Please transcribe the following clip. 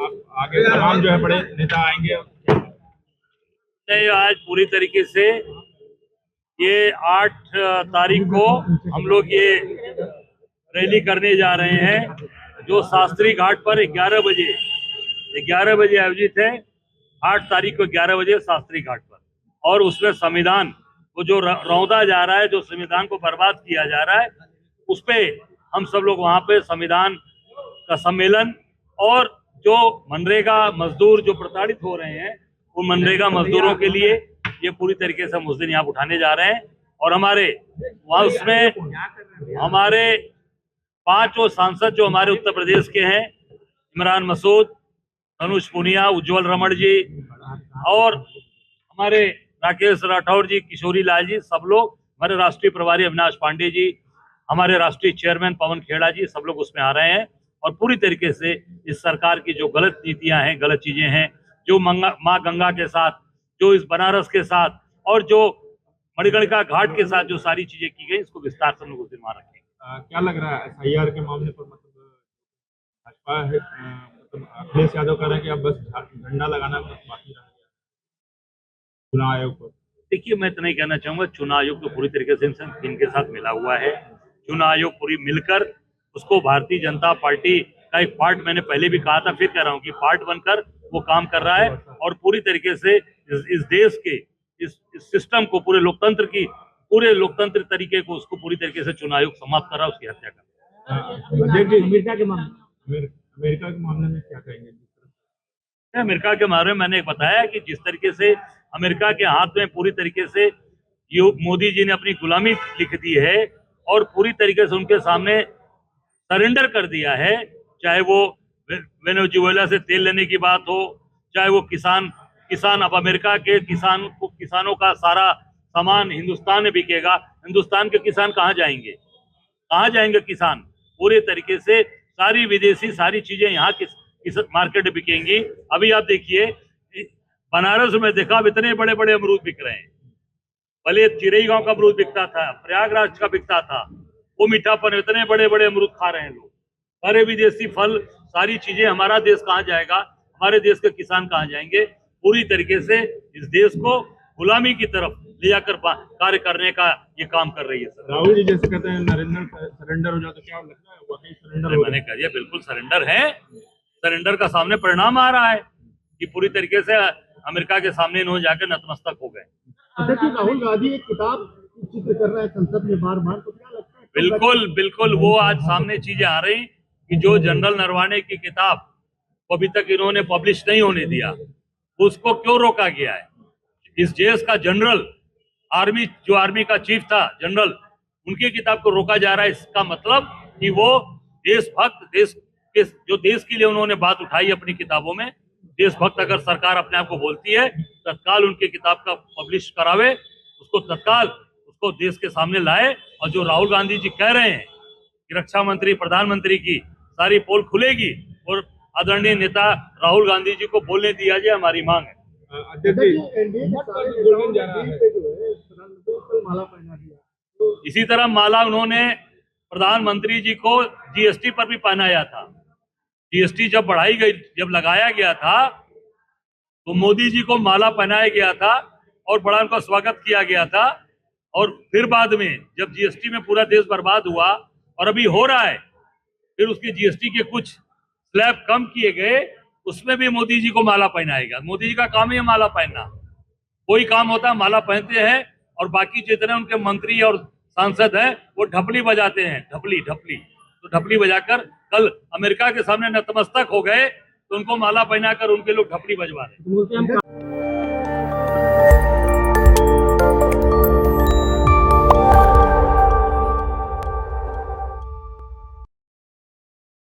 आगे तमाम जो है बड़े नेता आएंगे। नहीं, आज पूरी तरीके से ये 8 तारीख को हम लोग ये रैली करने जा रहे हैं, जो शास्त्री घाट पर 11 बजे आयोजित है। 8 तारीख को 11 बजे शास्त्री घाट पर, और उसमें संविधान को जो रौंदा जा रहा है, जो संविधान को बर्बाद किया जा रहा है, उस पे हम सब लोग वहां पे संविधान का सम्मेलन, और जो मनरेगा मजदूर जो प्रताड़ित हो रहे हैं उन मनरेगा मजदूरों के लिए ये पूरी तरीके से हम उस दिन यहाँ उठाने जा रहे हैं। और हमारे वहाँ उसमें हमारे 5 सांसद जो हमारे उत्तर प्रदेश के हैं, इमरान मसूद, धनुष पुनिया, उज्जवल रमण जी, और हमारे राकेश राठौर जी, किशोरी लाल जी, सब लोग, हमारे राष्ट्रीय प्रभारी अविनाश पांडे जी, हमारे राष्ट्रीय चेयरमैन पवन खेड़ा जी, सब लोग उसमें आ रहे हैं। और पूरी तरीके से इस सरकार की जो गलत नीतियां हैं, गलत चीजें हैं, जो माँ गंगा के साथ, जो इस बनारस के साथ, और जो मणिकर्णिका घाट के साथ जो सारी चीजें की गई, इसको विस्तार से हम लोग उस दिन वहां रखेंगे। क्या लग रहा है SIR के मामले पर, मतलब भाजपा है, मतलब अखिलेश यादव कह रहे हैं कि अब बस झंडा लगाना बाकी रह गया चुनाव आयोग को? देखिए, मैं तो नहीं कहना चाहूंगा, चुनाव आयोग तो पूरी तरीके से इनके साथ मिला हुआ है। चुनाव आयोग पूरी मिलकर उसको भारतीय जनता पार्टी का एक पार्ट, मैंने पहले भी कहा था, फिर कह रहा हूँ कि पार्ट बनकर वो काम कर रहा है, और पूरी तरीके से इस देश के इस सिस्टम को, पूरे लोकतंत्र तरीके को, उसको पूरी तरीके से चुनाव आयोग समाप्त कर रहा है, उसकी हत्या कर रहा है। अमेरिका के मामले में क्या कहेंगे? अमेरिका के बारे में मैंने बताया कि जिस तरीके से अमेरिका के हाथ में पूरी तरीके से मोदी जी ने अपनी गुलामी लिख दी है, और पूरी तरीके से उनके सामने सरेंडर कर दिया है, चाहे वो वेनेजुएला से तेल लेने की बात हो, चाहे वो किसान अब अमेरिका के किसानों का सारा सामान हिंदुस्तान में बिकेगा। हिंदुस्तान के किसान कहाँ जाएंगे किसान? पूरे तरीके से सारी विदेशी सारी चीजें यहाँ किस मार्केट में बिकेंगी। अभी आप देखिए, बनारस में देखा, अब इतने बड़े बड़े अमरूद बिक रहे हैं। भले चिरई गांव का अमरूद बिकता था, प्रयागराज का बिकता था, वो मीठापन, इतने बड़े बड़े अमरूद खा रहे हैं लोग। सारे विदेशी फल, सारी चीजें, हमारा देश कहाँ जाएगा? हमारे देश के किसान कहाँ जाएंगे? पूरी तरीके से इस देश को गुलामी की तरफ ले जाकर कार्य करने का ये काम कर रही है सर। राहुल जी जैसे कहते हैं नरेंद्र सरेंडर हो जाए, तो क्या लगता है वाकई सरेंडर? मैंने कहा बिल्कुल सरेंडर है। सरेंडर का सामने परिणाम आ रहा है कि पूरी तरीके से अमेरिका के सामने इन्होंने जाकर नतमस्तक हो गए। राहुल गांधी एक किताब चित्र कर रहा है संसद में बार बार, तो क्या लगता है? बिल्कुल वो आज सामने चीजें आ रही कि जो जनरल नरवाने की किताब को अभी तक इन्होंने पब्लिश नहीं होने दिया, उसको क्यों रोका गया है? इस देश का जनरल, आर्मी का चीफ था जनरल, उनकी किताब को रोका जा रहा है। इसका मतलब कि वो देशभक्त, देश के लिए उन्होंने बात उठाई अपनी किताबों में, देशभक्त अगर सरकार अपने आप को बोलती है, तत्काल उनकी किताब का पब्लिश करावे, उसको तत्काल उसको देश के सामने लाए। और जो राहुल गांधी जी कह रहे हैं कि रक्षा मंत्री, प्रधानमंत्री की सारी पोल खुलेगी, और आदरणीय नेता राहुल गांधी जी को बोलने दिया जाए, हमारी मांग है। इसी तरह माला उन्होंने प्रधानमंत्री जी को GST पर भी पहनाया था। GST जब बढ़ाई गई, जब लगाया गया था, तो मोदी जी को माला पहनाया गया था और बड़ा उनका स्वागत किया गया था। और फिर बाद में जब GST में पूरा देश बर्बाद हुआ, और अभी हो रहा है, फिर उसकी GST के कुछ स्लैब कम किए गए, उसमें भी मोदी जी को माला पहनाएगा। मोदी जी का काम ही है माला पहनना। कोई काम होता है माला पहनते हैं, और बाकी जितने उनके मंत्री और सांसद हैं वो ढपली बजाते हैं, ढपली। तो ढपली बजाकर कल अमेरिका के सामने नतमस्तक हो गए, तो उनको माला पहनाकर उनके लोग ढपली बजवा रहे हैं।